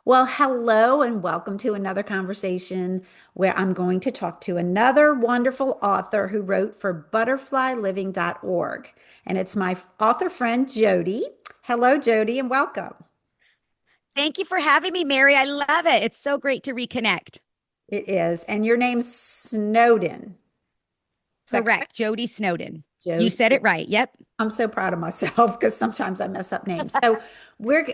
Well, hello and welcome to another conversation where I'm going to talk to another wonderful author who wrote for butterflyliving.org. And it's my author friend, Jodi. Hello, Jodi, and welcome. Thank you for having me, Mary. I love it. It's so great to reconnect. It is. And your name's Snowden. Is that correct? Correct. Jodi Snowdon. You Jodi. said it right. Yep. I'm so proud of myself because sometimes I mess up names. So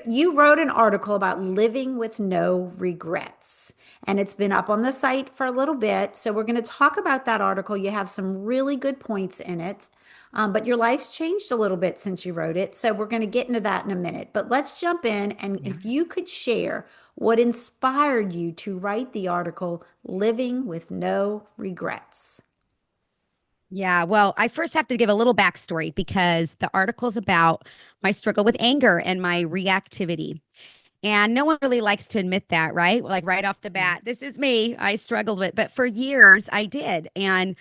you wrote an article about living with no regrets. And it's been up on the site for a little bit. So we're going to talk about that article. You have some really good points in it. But your life's changed a little bit since you wrote it. So we're going to get into that in a minute. But let's jump in. And Yeah. if you could share what inspired you to write the article, Living with No Regrets. Yeah. Well, I first have to give a little backstory because the article's about my struggle with anger and my reactivity. And no one really likes to admit that, right? Like right off the bat, this is me. I struggled with, but for years I did. And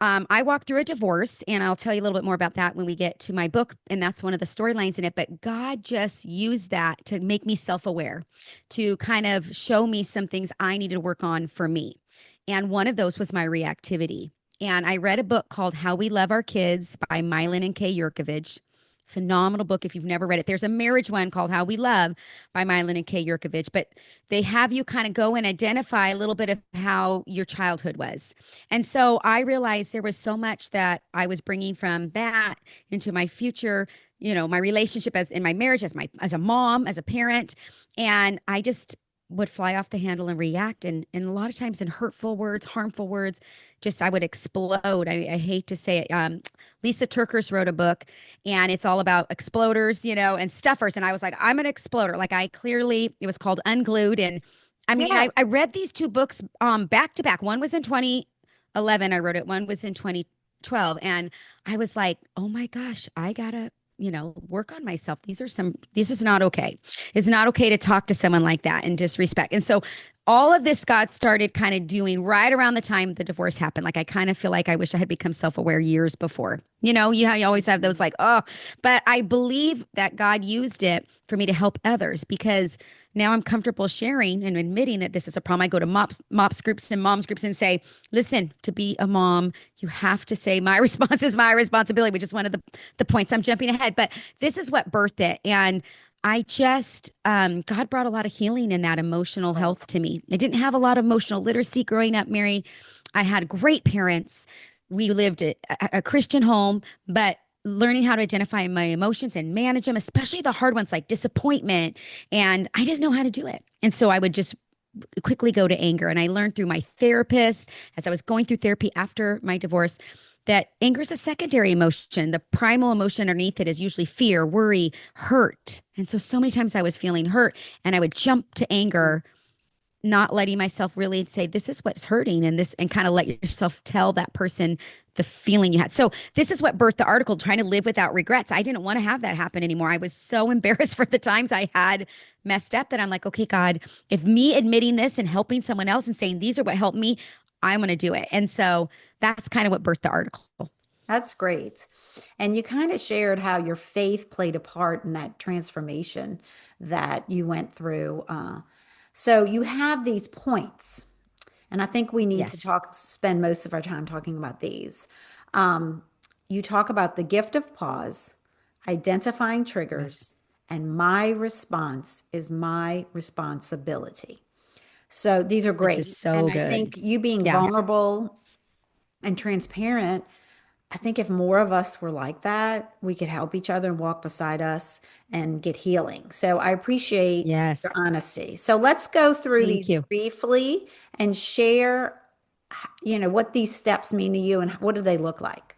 I walked through a divorce, and I'll tell you a little bit more about that when we get to my book. And that's one of the storylines in it. But God just used that to make me self aware, to kind of show me some things I needed to work on for me. And one of those was my reactivity. And I read a book called How We Love Our Kids by Milan and Kay Yurkovich. Phenomenal book if you've never read it. There's a marriage one called How We Love by Milan and Kay Yurkovich, but they have you kind of go and identify a little bit of how your childhood was. And so I realized there was so much that I was bringing from that into my future, my relationship as in my marriage, as a mom, as a parent, and I just would fly off the handle and react, and a lot of times in hurtful words, harmful words, just I would explode. I hate to say it. Lisa Turkers wrote a book, and it's all about exploders, and stuffers. And I was like, I'm an exploder. Like it was called Unglued. And I mean, Yeah. I read these two books back to back. One was in 2011, I wrote it. One was in 2012. And I was like, oh my gosh, I gotta, work on myself. This is not okay. It's not okay to talk to someone like that and disrespect. And so all of this got started kind of doing right around the time the divorce happened. Like I kind of feel like I wish I had become self-aware years before. You always have those like, oh, but I believe that God used it for me to help others because now I'm comfortable sharing and admitting that this is a problem. I go to mops groups and moms groups and say, listen, to be a mom, you have to say my response is my responsibility, which is one of the points. I'm jumping ahead, but this is what birthed it. And God brought a lot of healing in that emotional health to me. I didn't have a lot of emotional literacy growing up, Mary. I had great parents. We lived a Christian home, but learning how to identify my emotions and manage them, especially the hard ones like disappointment. And I didn't know how to do it. And so I would just quickly go to anger. And I learned through my therapist as I was going through therapy after my divorce that anger is a secondary emotion. The primal emotion underneath it is usually fear, worry, hurt. And so many times I was feeling hurt and I would jump to anger, not letting myself really say, this is what's hurting, and kind of let yourself tell that person the feeling you had. So this is what birthed the article, trying to live without regrets. I didn't want to have that happen anymore. I was so embarrassed for the times I had messed up that I'm like, okay, God, if me admitting this and helping someone else and saying, these are what helped me, I'm going to do it. And so that's kind of what birthed the article. That's great. And you kind of shared how your faith played a part in that transformation that you went through. So you have these points, and I think we need to Yes. spend most of our time talking about these. Um, you talk about the gift of pause, identifying triggers, Yes. and my response is my responsibility. So these are Which is great. And so I good. think you being Yeah. vulnerable and transparent, I think if more of us were like that, we could help each other and walk beside us and get healing. So I appreciate your Yes. honesty. So let's go through these Thank you. briefly and share, what these steps mean to you and what do they look like?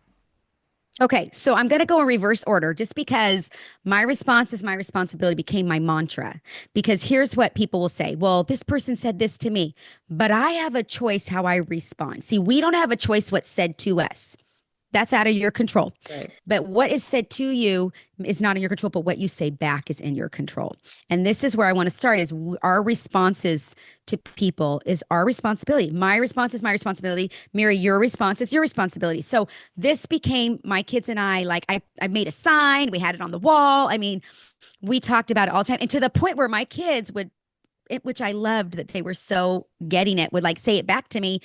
Okay, so I'm going to go in reverse order just because my response is my responsibility became my mantra. Because here's what people will say: well, this person said this to me, but I have a choice how I respond. See, we don't have a choice what's said to us. That's out of your control. Right. But what is said to you is not in your control, but what you say back is in your control. And this is where I want to start is our responses to people is our responsibility. My response is my responsibility. Mary, your response is your responsibility. So this became my kids and I, like I made a sign, we had it on the wall. I mean, we talked about it all the time. And to the point where my kids would which I loved that they were so getting it, would like say it back to me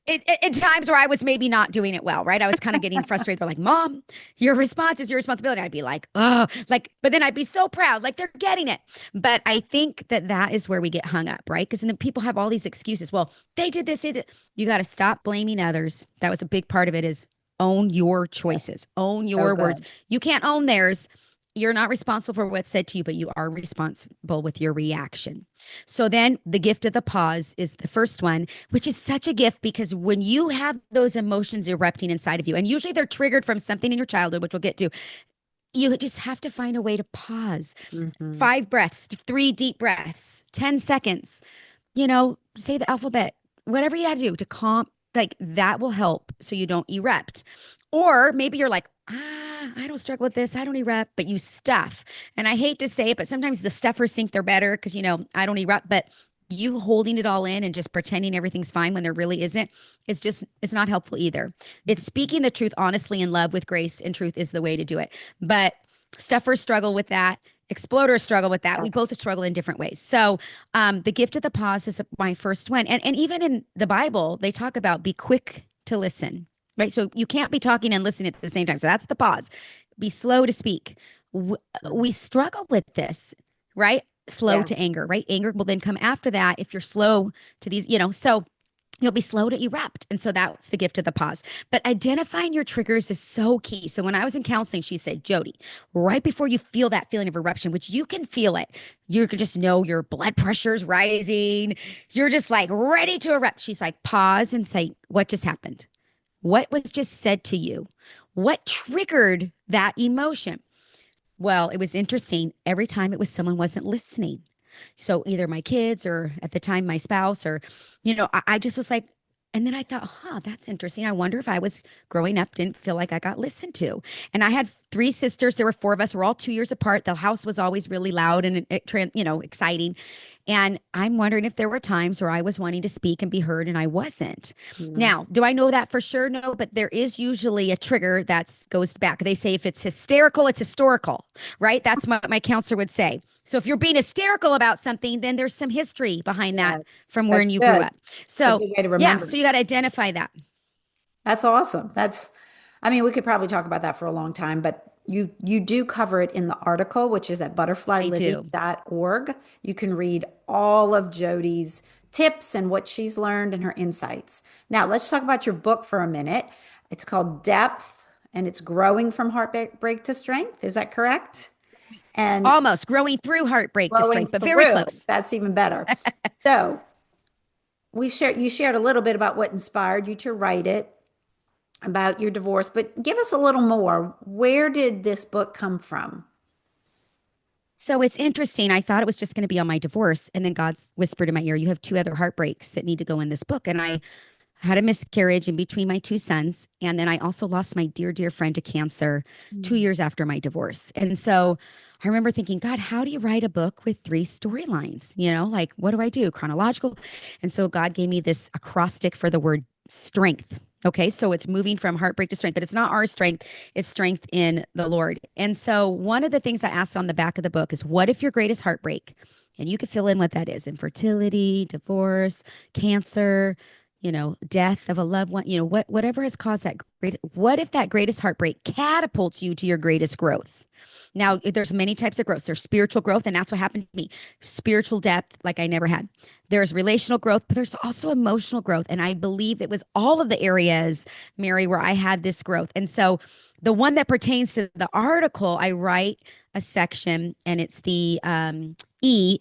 in times where I was maybe not doing it well, right? I was kind of getting frustrated. They're like, Mom, your response is your responsibility. I'd be like, oh, like, but then I'd be so proud, like they're getting it. But I think that that is where we get hung up, right? Because then people have all these excuses. Well, they did this. They did. You got to stop blaming others. That was a big part of it is own your Yeah. choices, own So your words. good. You can't own theirs. You're not responsible for what's said to you, but you are responsible with your reaction. So then the gift of the pause is the first one, which is such a gift because when you have those emotions erupting inside of you, and usually they're triggered from something in your childhood, which we'll get to, you just have to find a way to pause. Hmm. 5 breaths, 3 deep breaths, 10 seconds, say the alphabet, whatever you got to do to calm, like that will help so you don't erupt. Or maybe you're like, I don't struggle with this. I don't erupt, but you stuff. And I hate to say it, but sometimes the stuffers think they're better because, I don't erupt, but you holding it all in and just pretending everything's fine when there really isn't, it's not helpful either. It's speaking the truth honestly in love with grace and truth is the way to do it. But stuffers struggle with that. Exploders struggle with that. We both Yes. struggle in different ways. So, the gift of the pause is my first one. And even in the Bible, they talk about be quick to listen, right? So you can't be talking and listening at the same time. So that's the pause. Be slow to speak. We struggle with this, right? Slow to Yes. anger, right? Anger will then come after that if you're slow to these, so you'll be slow to erupt. And so that's the gift of the pause. But identifying your triggers is so key. So when I was in counseling, she said, Jodi, right before you feel that feeling of eruption, which you can feel it, you can just know your blood pressure's rising. You're just like ready to erupt. She's like, pause and say, what just happened? What was just said to you? What triggered that emotion? Well, it was interesting. Every time it was someone wasn't listening. So either my kids or at the time my spouse or, I just was like, and then I thought, that's interesting. I wonder if I was growing up, didn't feel like I got listened to. And I had 3 sisters. There were 4 of us. We're all 2 years apart. The house was always really loud and, exciting. And I'm wondering if there were times where I was wanting to speak and be heard and I wasn't. Mm. Now, do I know that for sure? No, but there is usually a trigger that goes back. They say if it's hysterical, it's historical, right? That's what my counselor would say. So if you're being hysterical about something, then there's some history behind that Yes. from when That's you grew good. up. A So good way to yeah, remember. so you got to identify that. That's awesome. I mean, we could probably talk about that for a long time, but you do cover it in the article, which is at I do. butterflyliving.org. You can read all of Jodi's tips and what she's learned and her insights. Now, let's talk about your book for a minute. It's called Depth and it's growing from heartbreak to strength. Is that correct? And Almost growing through heartbreak to growing strength, but very through. close. That's even better. So, you shared a little bit about what inspired you to write it, about your divorce, but give us a little more. Where did this book come from? So it's interesting. I thought it was just going to be on my divorce. And then God's whispered in my ear, you have 2 other heartbreaks that need to go in this book. And I had a miscarriage in between my 2 sons. And then I also lost my dear, dear friend to cancer 2 years after my divorce. And so I remember thinking, God, how do you write a book with 3 storylines? Like, what do I do? Chronological. And so God gave me this acrostic for the word strength. Okay, so it's moving from heartbreak to strength, but it's not our strength, it's strength in the Lord. And so one of the things I asked on the back of the book is, what if your greatest heartbreak, and you could fill in what that is, infertility, divorce, cancer, death of a loved one, whatever has caused that great, what if that greatest heartbreak catapults you to your greatest growth? Now, there's many types of growth. There's spiritual growth, and that's what happened to me. Spiritual depth, like I never had. There's relational growth, but there's also emotional growth. And I believe it was all of the areas, Mary, where I had this growth. And so the one that pertains to the article, I write a section, and it's the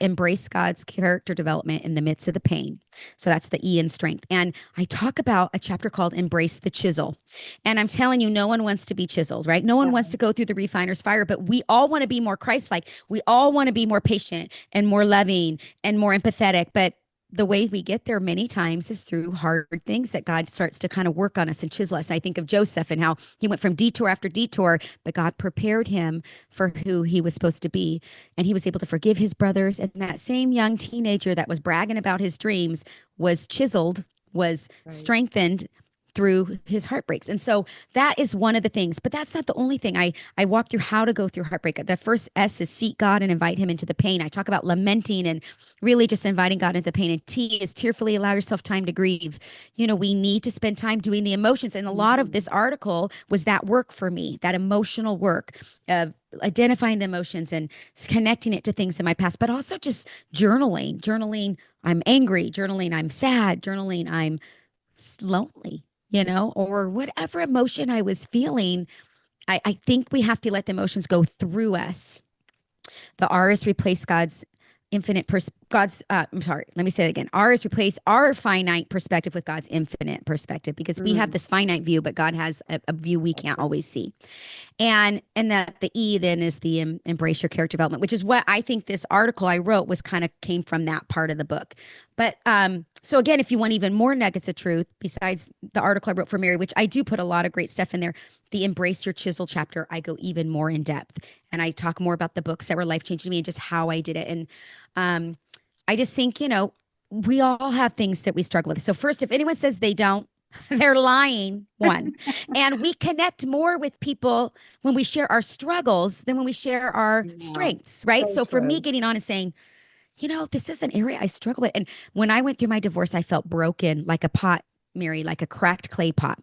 embrace God's character development in the midst of the pain. So that's the E in strength. And I talk about a chapter called Embrace the Chisel. And I'm telling you, no one wants to be chiseled, right? No one wants to go through the refiner's fire, but we all want to be more Christ-like. We all want to be more patient and more loving and more empathetic. But the way we get there many times is through hard things that God starts to kind of work on us and chisel us. I think of Joseph and how he went from detour after detour, but God prepared him for who he was supposed to be. And he was able to forgive his brothers. And that same young teenager that was bragging about his dreams was chiseled, was Right. strengthened through his heartbreaks. And so that is one of the things, but that's not the only thing. I walk through how to go through heartbreak. The first S is seek God and invite him into the pain. I talk about lamenting and really just inviting God into the pain. And T is tearfully allow yourself time to grieve. We need to spend time doing the emotions. And a lot of this article was that work for me, that emotional work of identifying the emotions and connecting it to things in my past, but also just journaling. I'm angry, journaling. I'm sad, journaling. I'm lonely, or whatever emotion I was feeling. I think we have to let the emotions go through us. The R is replace God's I'm sorry, let me say it again. R is replace our finite perspective with God's infinite perspective, because we have this finite view, but God has a view we can't always see. And that the E then is the embrace your character development, which is what I think this article I wrote was kind of came from that part of the book. But so again, if you want even more nuggets of truth, besides the article I wrote for Mary, which I do put a lot of great stuff in there, the embrace your chisel chapter, I go even more in depth, and I talk more about the books that were life changing to me and just how I did it. And I just think, we all have things that we struggle with. So first, if anyone says they don't, they're lying, one. And we connect more with people when we share our struggles than when we share our Yeah, strengths, right? so So for me, true. getting on and saying, this is an area I struggle with. And when I went through my divorce, I felt broken like a pot, Mary, like a cracked clay pot.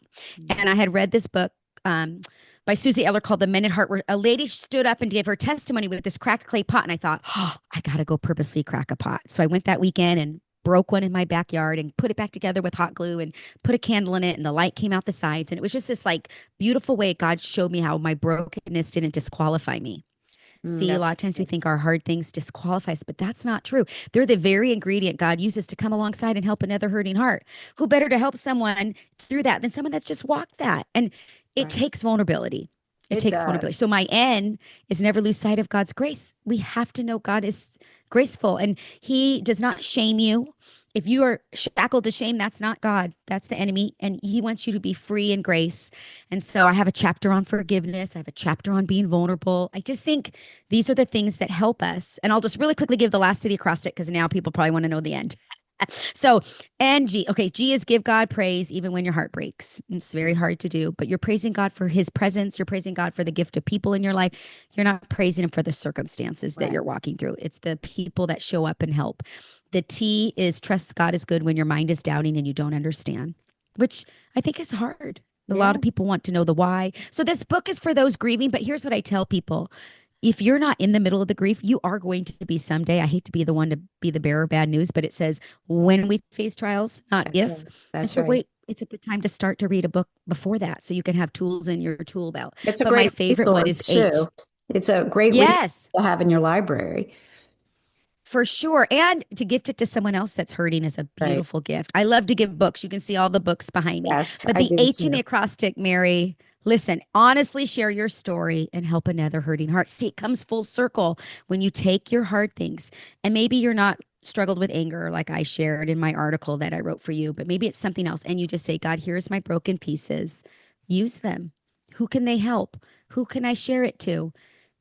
And I had read this book by Susie Eller called The Men at Heart, where a lady stood up and gave her testimony with this cracked clay pot. And I thought, oh, I got to go purposely crack a pot. So I went that weekend and broke one in my backyard and put it back together with hot glue and put a candle in it, and the light came out the sides. And it was just this like beautiful way God showed me how my brokenness didn't disqualify me. See, a lot That's of times we think our hard things disqualify us, but that's not true. They're the very ingredient God uses to come alongside and help another hurting heart. Who better to help someone through that than someone that's just walked that? And it right. takes vulnerability. It It takes vulnerability. does. So my N is never lose sight of God's grace. We have to know God is graceful, and he does not shame you. If you are shackled to shame, that's not God. That's the enemy. And he wants you to be free in grace. And so I have a chapter on forgiveness. I have a chapter on being vulnerable. I just think these are the things that help us. And I'll just really quickly give the last of the acrostic, because now people probably want to know the end. So, and G, okay, G is give God praise even when your heart breaks. It's very hard to do, but you're praising God for his presence. You're praising God for the gift of people in your life. You're not praising him for the circumstances that Right. you're walking through. It's the people that show up and help. The T is trust God is good when your mind is doubting and you don't understand, which I think is hard. A lot Yeah. of people want to know the why. So this book is for those grieving, but here's what I tell people. If you're not in the middle of the grief, you are going to be someday. I hate to be the one to be the bearer of bad news, but it says when we face trials, not That's if. right. And That's so right. wait, it's a good time to start to read a book before that so you can have tools in your tool belt. It's a But my great favorite one is resource H. too. It's a great resource Yes. to have in your library. For sure. And to gift it to someone else that's hurting is a Right. beautiful gift. I love to give books. You can see all the books behind me. Yes, But I the do H in the too. acrostic, Mary, listen, honestly share your story and help another hurting heart. See, it comes full circle when you take your hard things, and maybe you're not struggled with anger like I shared in my article that I wrote for you, but maybe it's something else. And you just say, God, here's my broken pieces. Use them. Who can they help? Who can I share it to?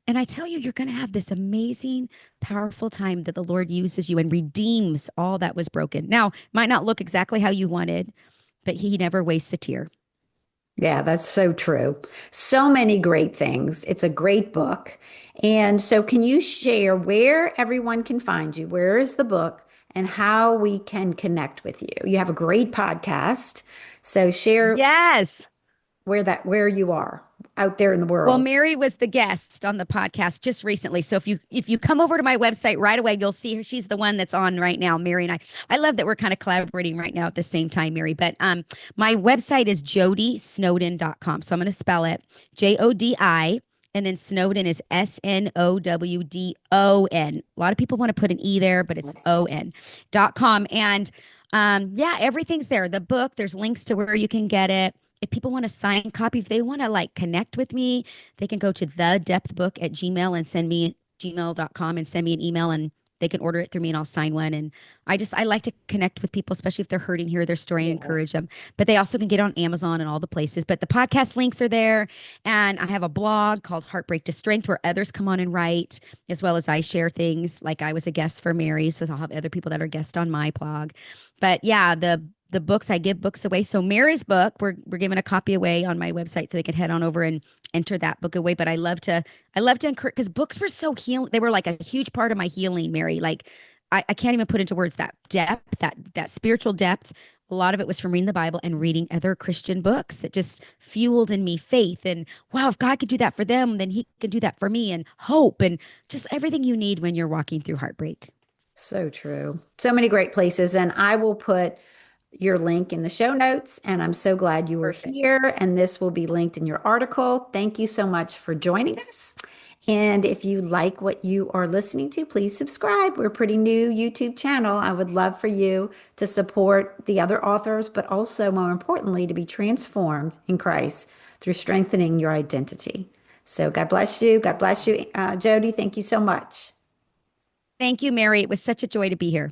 And I tell you, you're going to have this amazing, powerful time that the Lord uses you and redeems all that was broken. Now, might not look exactly how you wanted, but He never wastes a tear. Yeah, that's so true. So many great things. It's a great book. And so, can you share where everyone can find you? Where is the book and how we can connect with you? You have a great podcast. So, share Yes. where you are out there in the Well, world. Mary was the guest on the podcast just recently. So if you come over to my website right away, you'll see her. She's the one that's on right now, Mary and I. I love that we're kind of collaborating right now at the same time, Mary. But my website is jodisnowdon.com. So I'm going to spell it Jodi, and then Snowdon is Snowdon. A lot of people want to put an E there, but it's Yes. on.com. And yeah, everything's there. The book, there's links to where you can get it. If people want to sign copy, if they want to like connect with me, they can go to the depth book at Gmail and send me gmail.com and send me an email, and they can order it through me and I'll sign one. And I like to connect with people, especially if they're hurting, hear their story and Yes. encourage them. But they also can get on Amazon and all the places. But the podcast links are there. And I have a blog called Heartbreak to Strength where others come on and write, as well as I share things like I was a guest for Mary. So I'll have other people that are guests on my blog. But yeah, the the books. I give books away. So Mary's book, we're giving a copy away on my website so they can head on over and enter that book away. But I love to encourage because books were so healing. They were like a huge part of my healing, Mary. Like I can't even put into words that depth, that spiritual depth. A lot of it was from reading the Bible and reading other Christian books that just fueled in me faith and wow, if God could do that for them, then he can do that for me and hope and just everything you need when you're walking through heartbreak. So true. So many great places. And I will put your link in the show notes. And I'm so glad you were Perfect. here. And this will be linked in your article. Thank you so much for joining us. And if you like what you are listening to, please subscribe. We're a pretty new YouTube channel. I would love for you to support the other authors, but also, more importantly, to be transformed in Christ through strengthening your identity. So God bless you. God bless you, Jodi. Thank you so much. Thank you, Mary. It was such a joy to be here.